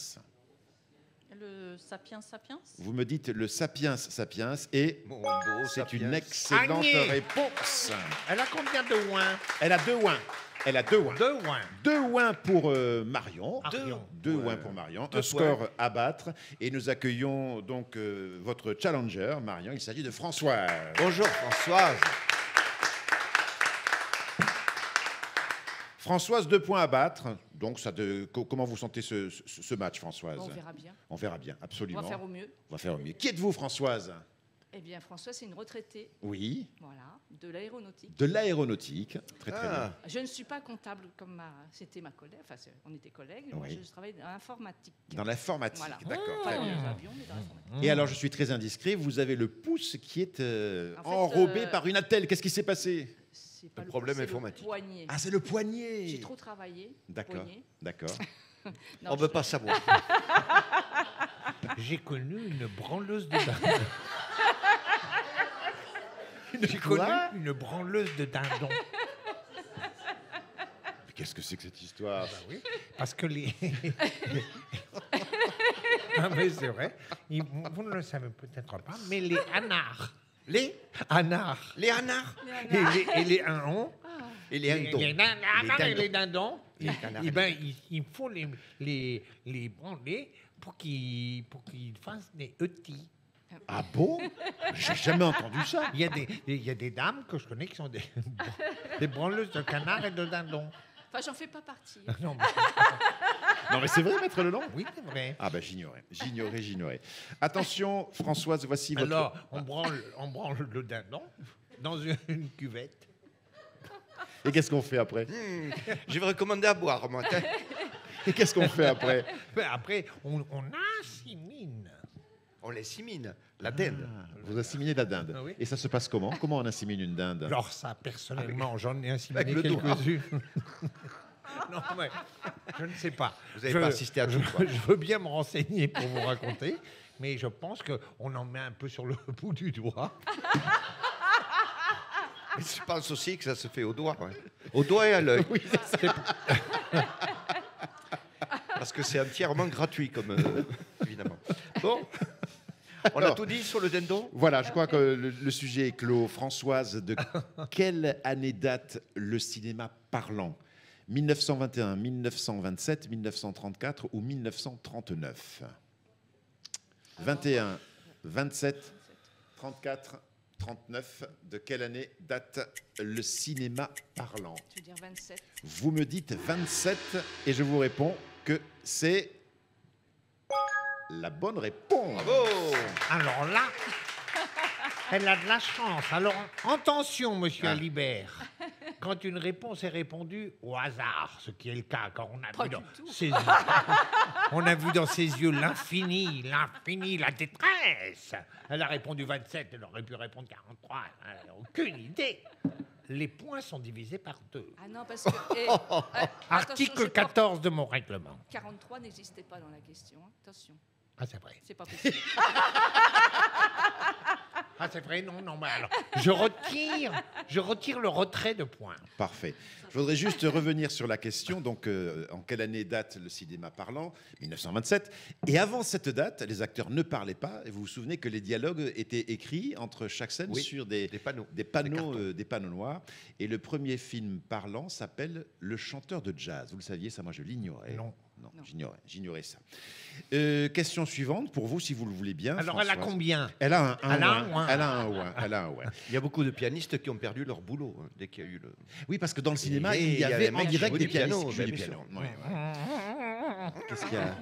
Le sapiens sapiens. Vous me dites le sapiens sapiens et Mon beau c'est sapiens. une excellente Agné. réponse. Elle a combien de ouins? Elle a 2 ouins. Elle a 2 ouins. 2 ouins. 2 ouins pour Marion. Marion. 2 ouins pour Marion. Deux Un score à battre. Et nous accueillons donc votre challenger, Marion. Il s'agit de Françoise. Bonjour Françoise. Françoise, 2 points à battre. Donc, comment vous sentez ce match, Françoise? On verra bien. On verra bien, On absolument. va faire au mieux. On va faire au mieux. Qui êtes-vous, Françoise? Eh bien, François, c'est une retraitée, Oui, voilà, de l'aéronautique. de l'aéronautique. Très, très Ah. bien. Je ne suis pas comptable comme c'était ma collègue, enfin, on était collègues. Moi, Oui. je travaille dans l'informatique. Dans l'informatique, Voilà. d'accord. Pas très dans bien. les avions, mais dans l'informatique. Et alors, je suis très indiscret, vous avez le pouce qui est En fait, enrobé par une attelle. Qu'est-ce qui s'est passé? C'est pas Le le problème pouce, c'est informatique. Le poignet. Ah, c'est le poignet. J'ai trop travaillé. D'accord, poignet. d'accord. Non, On ne veut pas savoir. J'ai connu une branleuse de dindon. J'ai connu une branleuse de dindon. Mais qu'est-ce que c'est que cette histoire? Oui, parce que les. Ah, mais c'est vrai. Vous ne le savez peut-être pas, mais les anards. Les anards. Les anards Et les anons. et les indons. Les anards et les dindons. Les canards Eh et ben, il faut les branler pour qu'ils fassent des ETI. Ah bon? J'ai jamais entendu ça. Il y a des dames que je connais qui sont des branleuses de canards et de dindons. Enfin, j'en fais pas partie. Non, mais, Non, mais c'est vrai, Maître Lelong? oui, c'est vrai. Ah ben j'ignorais. Attention, Françoise, voici votre... Alors, on branle le dindon dans une cuvette. Et qu'est-ce qu'on fait après? Je vais recommander à boire, moi. Tiens. Et qu'est-ce qu'on fait après? Ben, après, on assimine. On les simine. La dinde. Vous assimilez la dinde. Ah oui. Et ça se passe comment? Comment on assimile une dinde? Alors ça, personnellement, j'en ai assimilé Avec le doigt. quelques-unes. Non, mais je ne sais pas. Vous n'avez pas assisté à tout, quoi. Je veux bien me renseigner pour vous raconter, mais je pense qu'on en met un peu sur le bout du doigt. Mais je pense aussi que ça se fait au doigt. Ouais. Au doigt et à l'œil. Oui, c'est ça. Parce que c'est entièrement gratuit, comme évidemment. Bon. On a Alors. tout dit sur le dindon. Voilà, je crois que le sujet est clos. Françoise, de quelle année date le cinéma parlant? 1921, 1927, 1934 ou 1939? 21, 27, 34, 39. De quelle année date le cinéma parlant? Je veux dire 27. Vous me dites 27 et je vous réponds que c'est la bonne réponse. Oh. Alors là, elle a de la chance. Alors, attention, monsieur Alibert. Quand une réponse est répondue au hasard, ce qui est le cas, quand on a Pas vu du dans tout. ses yeux, on a vu dans ses yeux l'infini, la détresse. Elle a répondu 27, elle aurait pu répondre 43, elle n'a aucune idée. Les points sont divisés par 2. Ah non, parce que. Article 14 de mon règlement. 43 n'existait pas dans la question. Hein. Attention, Ah, c'est vrai. c'est pas possible. Ah, c'est vrai, non, mais alors, je retire le retrait de points. Parfait. Je voudrais juste revenir sur la question. Donc, en quelle année date le cinéma parlant? 1927. Et avant cette date, les acteurs ne parlaient pas. Et vous vous souvenez que les dialogues étaient écrits entre chaque scène Oui, sur des panneaux. des panneaux noirs. Et le premier film parlant s'appelle Le chanteur de jazz. Vous le saviez, ça, moi, je l'ignorais. Non. Non, j'ignorais ça. Question suivante pour vous, si vous le voulez bien. Alors, elle a Françoise. combien? Elle a un Elle a un ouin. ouin. Elle a un ouin. Elle a un ouin. Il y a beaucoup de pianistes qui ont perdu leur boulot hein, dès qu'il y a eu le. Oui, parce que dans le cinéma, Et il y avait un en mec qui direct jouait des du piano, pianistes qui jouaient bien du sûr. piano. Ouais, ouais. Qu'est-ce qu'il y a?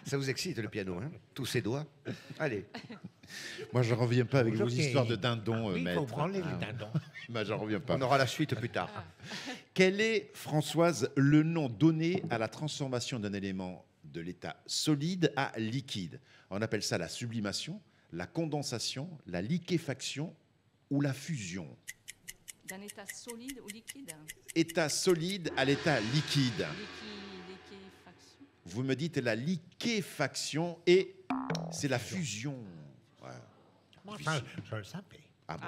Ça vous excite le piano, hein? Tous ses doigts. Allez. Moi, je ne reviens pas avec vos Ok. histoires de dindons, Oui, il maître. faut branler Ah, les dindons. bah, j'en reviens pas. On aura la suite plus tard. Quel est, Françoise, le nom donné à la transformation d'un élément de l'état solide à liquide? On appelle ça la sublimation, la condensation, la liquéfaction ou la fusion. D'un état solide ou liquide? État solide à l'état liquide. Vous me dites la liquéfaction et c'est la fusion. Ouais. Enfin, je le savais. Ah bon.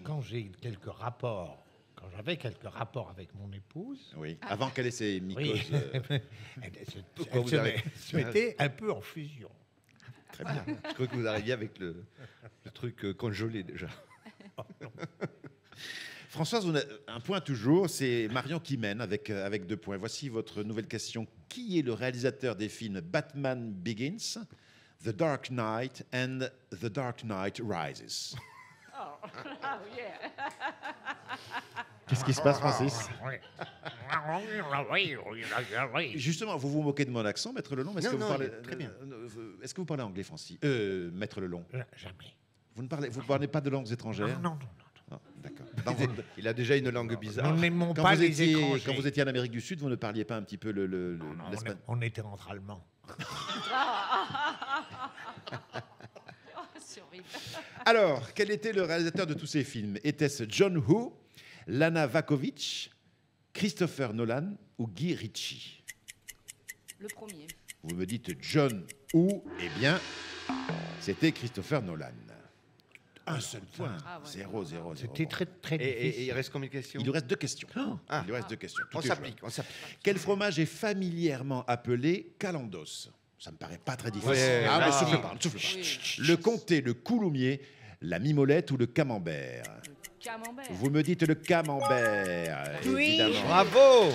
Quand j'ai quelques rapports, quand j'avais quelques rapports avec mon épouse, Oui. Avant qu'elle ait ses mycoses. oui, Pourquoi vous avez- se mettait un peu en fusion. Très bien. Je crois que vous arriviez avec le truc congelé déjà. Françoise, on a un point toujours. C'est Marion qui mène avec 2 points. Voici votre nouvelle question. Qui est le réalisateur des films Batman Begins, The Dark Knight and The Dark Knight Rises? Oh, yeah. Qu'est-ce qui se passe, Francis? Oui. Justement, vous vous moquez de mon accent, Maître Lelong. Est-ce Non, que vous non, parlez très bien. Est-ce que vous parlez anglais, Francis? Maître Lelong. Jamais. Vous ne parlez pas de langues étrangères? Non. Ah, d'accord. Il a déjà une langue Nous bizarre. n'aimons Quand pas vous, les étiez, étrangers. quand vous étiez en Amérique du Sud, vous ne parliez pas un petit peu l'espagnol? On était entre Allemands. Oh, c'est horrible. Alors, quel était le réalisateur de tous ces films? Était-ce John Woo, Lana Vakovic, Christopher Nolan ou Guy Ritchie? Le premier. Vous me dites John Woo, eh bien, c'était Christopher Nolan. Un seul point. Ah ouais. 0-0. C'était très, très Et il difficile. reste combien de questions? Il nous reste 2 questions. Ah. Il nous reste 2 questions. Tout On est s'applique, jouable. on s'applique. Quel fromage est familièrement appelé calandos? Ça me paraît pas très difficile. Ouais, ah, là, mais si. souffle pas, souffle pas. Oui. Le comté, le coulommiers, la mimolette ou le camembert? Camembert. Vous me dites le camembert, Oui. évidemment. Bravo. Ouais.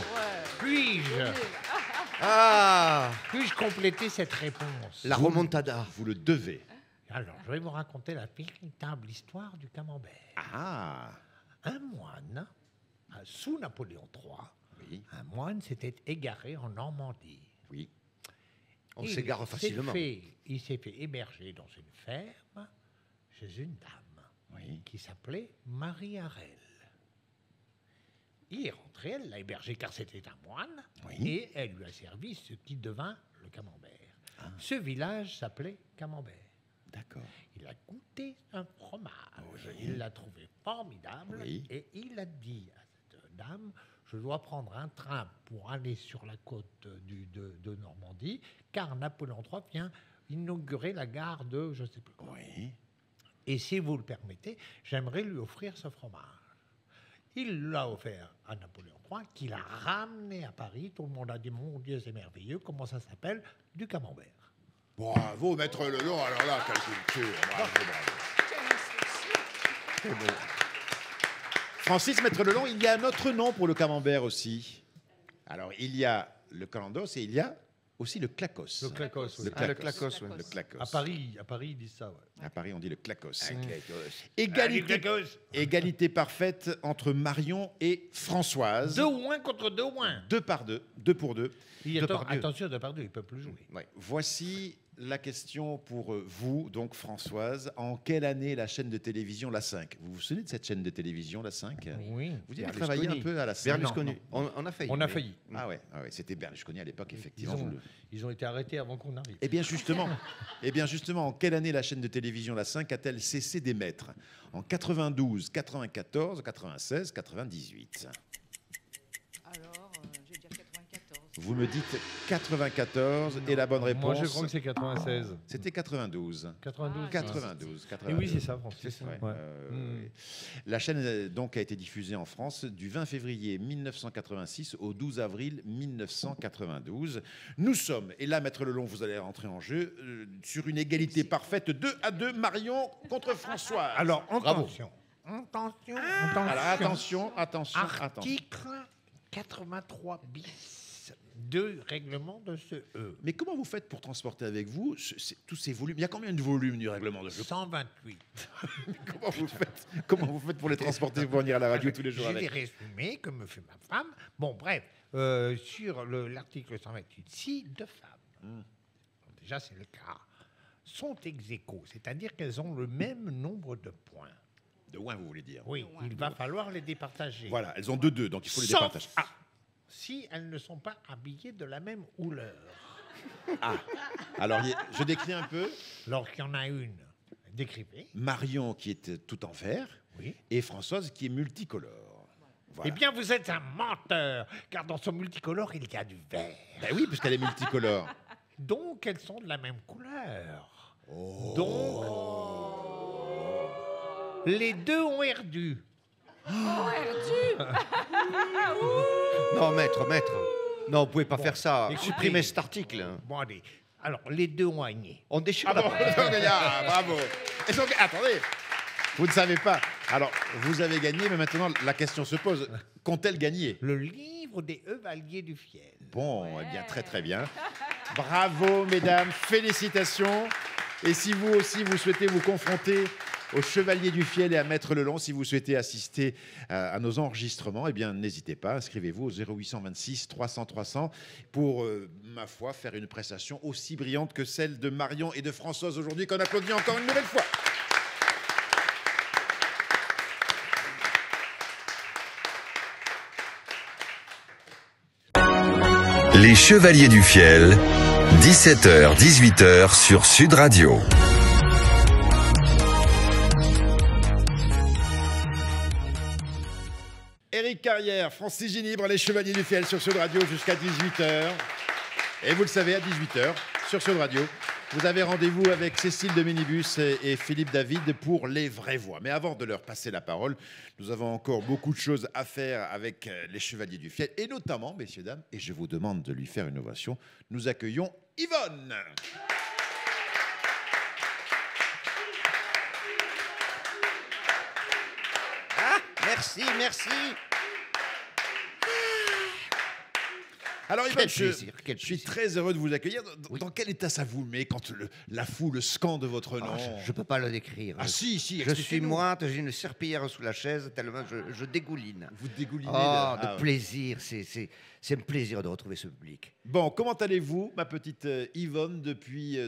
Puis-je Ah, puis-je compléter cette réponse? la remontada. Vous le devez. Alors, je vais vous raconter la véritable histoire du camembert. Ah, Un moine, sous Napoléon III, oui, un moine s'était égaré en Normandie. oui. On Il s'égare s'est facilement. Il s'est fait héberger dans une ferme chez une dame Oui. qui s'appelait Marie Harel. Il est rentré, elle l'a hébergé car c'était un moine, Oui. et elle lui a servi ce qui devint le camembert. Ce village s'appelait Camembert. D'accord. Il a goûté un fromage, il l'a trouvé formidable, Oui. et il a dit à cette dame, je dois prendre un train pour aller sur la côte de Normandie, car Napoléon III vient inaugurer la gare de je ne sais plus quoi. Oui. Et si vous le permettez, j'aimerais lui offrir ce fromage. Il l'a offert à Napoléon III, qui l'a ramené à Paris. Tout le monde a dit, mon Dieu, c'est merveilleux. Comment ça s'appelle? Du camembert. Bravo, Maître Lelong. Alors là, quelle culture. Bravo, bravo. Quelle instruction. Francis, Maître Lelong, il y a un autre nom pour le camembert aussi. Alors, il y a le calandos et il y a aussi le clacos. Le clacos, oui. Le Ah, le clacos. clacos, ouais. Le clacos. À Paris, ils disent ça. Ouais. À Paris, on dit le clacos. Égalité. Égalité parfaite entre Marion et Françoise. 2-1 contre 2-1. 2 par 2. 2 pour 2. Attention, 2 par 2, ils ne peuvent plus jouer. Ouais. Voici la question pour vous, donc Françoise. En quelle année la chaîne de télévision La 5? Vous vous souvenez de cette chaîne de télévision La 5? Oui. Vous avez travaillé un peu à La 5? Berlusconi. On a failli. On a mais- failli. Ah ouais, c'était Berlusconi à l'époque, Ils effectivement. ils ont été arrêtés avant qu'on arrive. Eh bien justement, en quelle année la chaîne de télévision La 5 a-t-elle cessé d'émettre? En 92, 94, 96, 98. Alors, je vais dire 94. Vous me dites 94 et la bonne réponse, Moi, je crois que c'est 96. c'était 92. 92. Ah, 92. Et oui, c'est ça, Francis. C'est ça. Ouais. Ouais. La chaîne donc a été diffusée en France du 20 février 1986 au 12 avril 1992. Nous sommes, et là, Maître Lelong, vous allez rentrer en jeu, sur une égalité parfaite 2-2, Marion contre François. Alors, Bravo. attention. Attention. Alors attention. Article 83 bis de règlement de ce E. Mais comment vous faites pour transporter avec vous tous ces volumes? Il y a combien de volumes du règlement de jeu? 128. Comment vous faites pour les transporter pour venir à la radio tous les jours J'ai des avec? résumés que me fait ma femme. Bon, bref, sur l'article 128, si deux femmes, déjà c'est le cas, sont ex aequo, c'est-à-dire qu'elles ont le même nombre de points. De loin, vous voulez dire? Oui, il va falloir les départager. Voilà, elles ont 2-2, donc il faut les Sauf départager. si elles ne sont pas habillées de la même couleur. Alors, je décris un peu. Lorsqu'il y en a une, décrivez. Marion qui est tout en vert Oui. et Françoise qui est multicolore. Eh bien, vous êtes un menteur, car dans son multicolore, il y a du vert. Ben oui, puisqu'elle est multicolore. Donc, elles sont de la même couleur. Oh. Donc, les deux ont herdu. Non, maître. Non, vous pouvez pas faire ça. écoutez. Supprimez cet article. Bon, allez. Alors, les deux ont agné. On déchire Ah la bon, page. bravo. Et donc, attendez, vous ne savez pas. Alors, vous avez gagné, mais maintenant, la question se pose. Qu'ont-elles gagné? Le livre des Chevaliers du Fiel. Bon, eh bien, très très bien. Bravo, mesdames, félicitations. Et si vous aussi, vous souhaitez vous confronter aux Chevaliers du Fiel et à Maître Lelon, si vous souhaitez assister à nos enregistrements, eh bien, n'hésitez pas, inscrivez-vous au 0826 300 300 pour, ma foi, faire une prestation aussi brillante que celle de Marion et de Françoise aujourd'hui, qu'on applaudit encore une nouvelle fois. Les Chevaliers du Fiel, 17h-18h sur Sud Radio. Éric Carrière, Francis Ginibre, les Chevaliers du Fiel sur Sud Radio jusqu'à 18h. Et vous le savez, à 18h sur Sud Radio, vous avez rendez-vous avec Cécile de Minibus et Philippe David pour les vraies voix. Mais avant de leur passer la parole, nous avons encore beaucoup de choses à faire avec les Chevaliers du Fiel. Et notamment, messieurs, dames, et je vous demande de lui faire une ovation, nous accueillons Yvonne. Merci. Alors, Yvonne, Quel plaisir. je suis très heureux de vous accueillir. Dans quel état ça vous met quand la foule scande votre nom? Je peux pas le décrire. Ah si, Je suis expliquez-nous. moite, j'ai une serpillière sous la chaise, tellement je dégouline. Vous dégoulinez. De plaisir, c'est un plaisir de retrouver ce public. Bon, comment allez-vous, ma petite Yvonne, depuis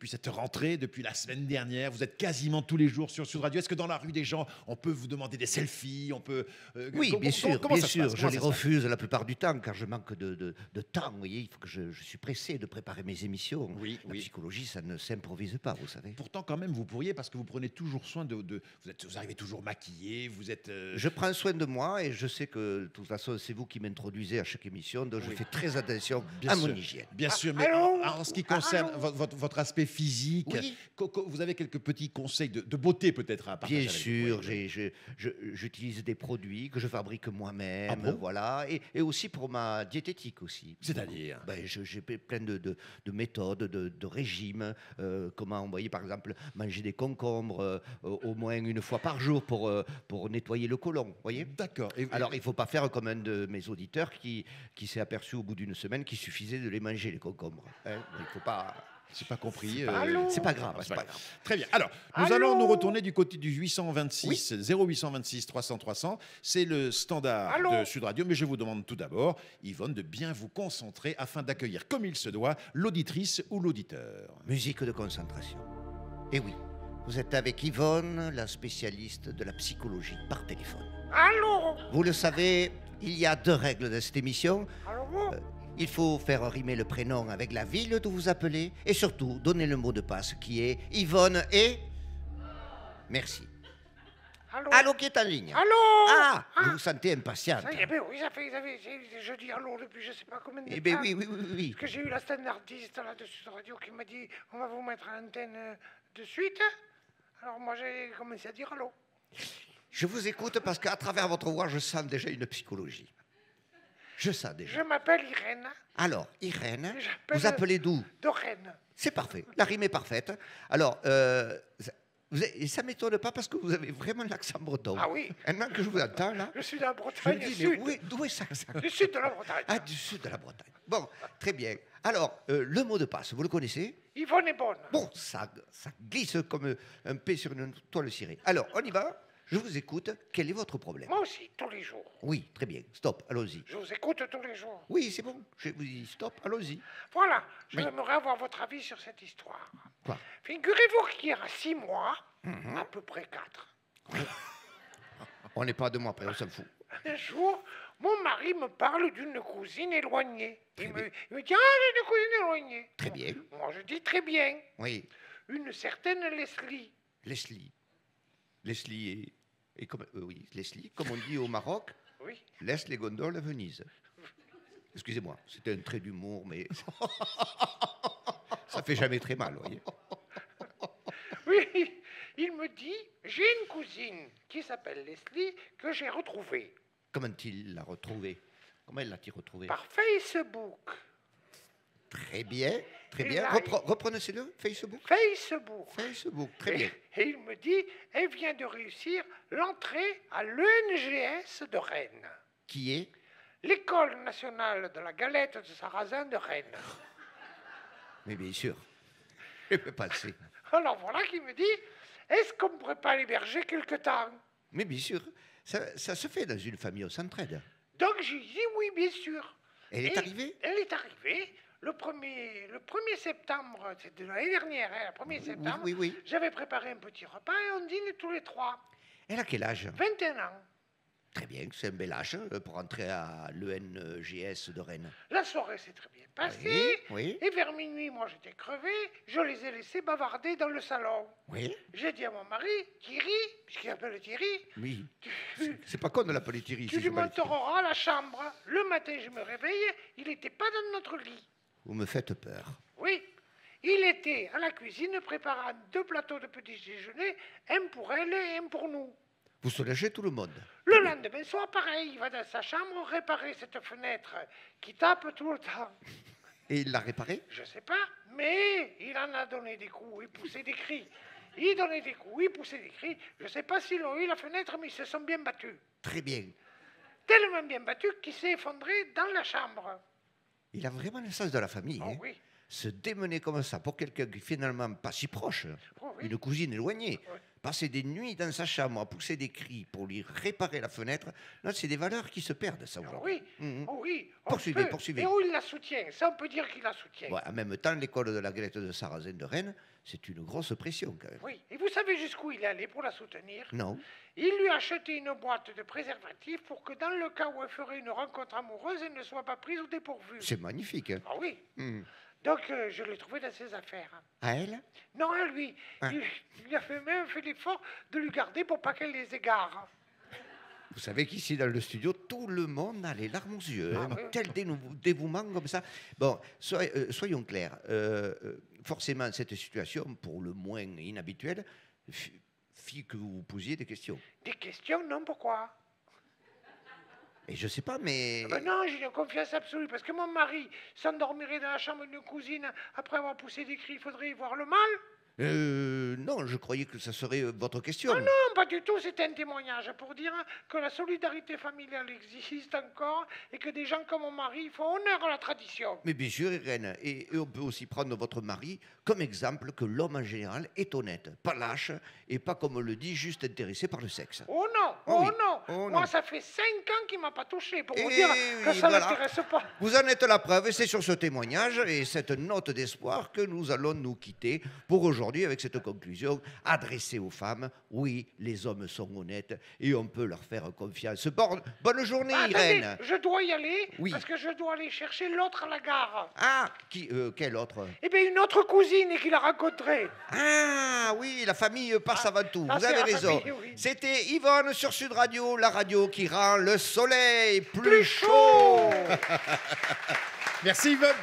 cette rentrée, depuis la semaine dernière? Vous êtes quasiment tous les jours sur Sud Radio. Est-ce que dans la rue des gens, on peut vous demander des selfies? On peut, Oui, bien sûr, comment bien ça se sûr. passe? Je Comment les ça se passe? refuse la plupart du temps car je manque de temps. Vous voyez, il faut que je suis pressé de préparer mes émissions. Oui, La oui. psychologie, ça ne s'improvise pas, vous savez. Pourtant, quand même, vous pourriez, parce que vous prenez toujours soin vous arrivez toujours maquillé, vous êtes... Je prends soin de moi et je sais que de toute façon, c'est vous qui m'introduisez à chaque émission, donc je fais très attention Bien à sûr. mon hygiène. Bien sûr, mais en ce qui concerne votre aspect physique, Oui. vous avez quelques petits conseils de beauté peut-être à partager Bien avec sûr, nous. Oui. j'utilise des produits que je fabrique moi-même, Ah bon? voilà, et aussi pour ma diététique aussi. C'est-à-dire? J'ai plein de méthodes, de régimes, comment, vous voyez, par exemple, manger des concombres au moins une fois par jour pour nettoyer le côlon, vous voyez. D'accord. Alors, il ne faut pas faire comme un de mes auditeurs qui s'est aperçu au bout d'une semaine qu'il suffisait de les manger, les concombres. Hein. Il faut pas... C'est pas compris. C'est pas grave, c'est c'est pas pas grave. Très bien. Alors, nous allons nous retourner du côté du 826, 0826 300 300. C'est le standard de Sud Radio. Mais je vous demande tout d'abord, Yvonne, de bien vous concentrer afin d'accueillir comme il se doit l'auditrice ou l'auditeur. Musique de concentration. Et oui, vous êtes avec Yvonne, la spécialiste de la psychologie par téléphone. Allô? Vous le savez, il y a 2 règles de cette émission. Allô? Il faut faire rimer le prénom avec la ville d'où vous appelez et surtout donner le mot de passe qui est Yvonne et... Merci. Allô, qui est en ligne? Allô? Ah, vous vous sentez impatiente. Ça y est, ben oui, je dis allô depuis je sais pas combien de temps. Eh bien oui. Parce que j'ai eu la standardiste là de Sud Radio qui m'a dit on va vous mettre à l'antenne de suite. Alors moi j'ai commencé à dire allô. Je vous écoute parce qu'à travers votre voix, je sens déjà une psychologie. Je sens déjà. Je m'appelle Irène Alors, Irène, J'appelle- vous appelez d'où? de Rennes. C'est parfait, la rime est parfaite. Alors, et ça ne m'étonne pas parce que vous avez vraiment l'accent breton. Ah oui. Maintenant que je vous entends, là, Je suis de la je me Bretagne dis, sud. mais d'où est ça? Du sud de la Bretagne. Ah, du sud de la Bretagne. Bon, très bien. Alors, le mot de passe, vous le connaissez? Yvonne est bonne. Bon, ça glisse comme un P sur une toile cirée. Alors, on y va. Je vous écoute. Quel est votre problème? Moi aussi, tous les jours. Oui, très bien. Stop, allons-y. Je vous écoute tous les jours. Oui, c'est bon. Je vous dis stop, allons-y. Voilà, Oui. j'aimerais avoir votre avis sur cette histoire. Quoi? Figurez-vous qu'il y a 6 mois, à peu près 4, On n'est pas à 2 mois après, on s'en fout. un jour, mon mari me parle d'une cousine éloignée. Il bien. me dit, ah, j'ai une cousine éloignée. Très bien. Moi, je dis très bien. Oui. Une certaine Leslie. Leslie. Leslie et comme, oui, Leslie, comme on dit au Maroc. Oui. laisse les gondoles à Venise. Excusez-moi, c'était un trait d'humour, mais ça fait jamais très mal, vous voyez. Oui, il me dit, j'ai une cousine qui s'appelle Leslie que j'ai retrouvée Comment il l'a retrouvé? Comment l'a-t-il retrouvé? par Facebook. Très bien, très Et bien. là, Reprenez-le, Facebook. Facebook. Facebook, très bien. Et il me dit, elle vient de réussir l'entrée à l'ENGS de Rennes, Qui est? l'École nationale de la galette de sarrasin de Rennes. Mais bien sûr, je peux passer. Alors voilà qui me dit, est-ce qu'on ne pourrait pas l'héberger quelque temps? Mais bien sûr, ça se fait dans une famille, on s'entraide. Donc j'ai dit oui, bien sûr. Elle est Et arrivée? Elle est arrivée le 1er septembre, c'était l'année dernière, hein, le 1er septembre. Oui, oui. J'avais préparé un petit repas et on dîne tous les trois. Elle a quel âge? 21 ans. Très bien, c'est un bel âge pour entrer à l'ENGS de Rennes. La soirée s'est très bien passée. Oui, Et vers minuit, moi j'étais crevé, je les ai laissés bavarder dans le salon. oui, J'ai dit à mon mari, Thierry, puisqu'il s'appelle Thierry, oui. tu, C'est pas con de l'appeler Thierry. tu si lui je m'appelle Thierry. montreras à la chambre. Le matin, je me réveille, il n'était pas dans notre lit. Vous me faites peur. Oui, il était à la cuisine préparant 2 plateaux de petit déjeuner, un pour elle et un pour nous. Vous soulagez tout le monde. Le lendemain soir, pareil, il va dans sa chambre réparer cette fenêtre qui tape tout le temps. Et il l'a réparé? Je sais pas, mais il en a donné des coups, il poussait des cris. Il donnait des coups, il poussait des cris. Je sais pas s'ils ont eu la fenêtre, mais ils se sont bien battus. Très bien. Tellement bien battus qu'il s'est effondré dans la chambre. Il a vraiment le sens de la famille. Oh hein. oui, Se démener comme ça pour quelqu'un qui est finalement pas si proche, oh oui. une cousine éloignée, Oui. passer des nuits dans sa chambre à pousser des cris pour lui réparer la fenêtre, là c'est des valeurs qui se perdent ça Oh aujourd'hui. oui, Mhm. oh oui. on Poursuivez, peut. poursuivez. Et où il la soutient, ça on peut dire qu'il la soutient. Ouais, en même temps, l'école de la galette de sarrasin de Rennes, c'est une grosse pression quand même. Oui, et vous savez jusqu'où il est allé pour la soutenir? Non? Il lui a acheté une boîte de préservatifs pour que dans le cas où elle ferait une rencontre amoureuse, elle ne soit pas prise au dépourvu. C'est magnifique. Hein. Ah oui, Mhm. donc je l'ai trouvé dans ses affaires. À elle? Non, à lui, Ah. il a même fait l'effort de lui garder pour pas qu'elle les égare. Vous savez qu'ici, dans le studio, tout le monde a les larmes aux yeux. Ah hein. oui. Quel dévouement comme ça. Bon, soyons clairs. Forcément, cette situation, pour le moins inhabituelle, fit que vous vous posiez des questions. Des questions, non, pourquoi? Et je sais pas, mais... Ben non, j'ai une confiance absolue, parce que mon mari s'endormirait dans la chambre d'une cousine après avoir poussé des cris, il faudrait y voir le mal? Non, je croyais que ça serait votre question. Non, pas du tout, c'est un témoignage pour dire que la solidarité familiale existe encore et que des gens comme mon mari font honneur à la tradition. Mais bien sûr, Irène, et on peut aussi prendre votre mari comme exemple que l'homme en général est honnête, pas lâche, et pas comme on le dit, juste intéressé par le sexe. Oh non, Oh oh oui, non, oh moi non. ça fait 5 ans qu'il m'a pas touché pour vous Eh dire que oui, ça voilà. l'intéresse pas. Vous en êtes la preuve, et c'est sur ce témoignage et cette note d'espoir que nous allons nous quitter pour aujourd'hui avec cette conclusion adressée aux femmes. Oui, les hommes sont honnêtes et on peut leur faire confiance. Bonne journée, Attendez, Irène. je dois y aller Oui. parce que je dois aller chercher l'autre à la gare. Ah, quel autre? Eh bien, une autre cousine qu'il a rencontrée. Ah oui, la famille passe avant tout. ah, Vous c'est avez la raison. famille, oui. C'était Yvonne sur Sud Radio, la radio qui rend le soleil plus chaud. Merci Yvonne.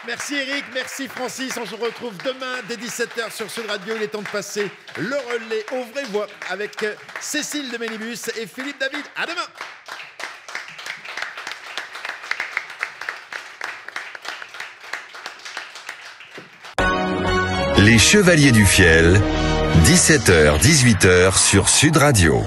Merci Eric, merci Francis. On se retrouve demain dès 17h sur Sud Radio. Il est temps de passer le relais aux vraies voix avec Cécile de Ménibus et Philippe David. À demain. Les Chevaliers du Fiel, 17h-18h sur Sud Radio.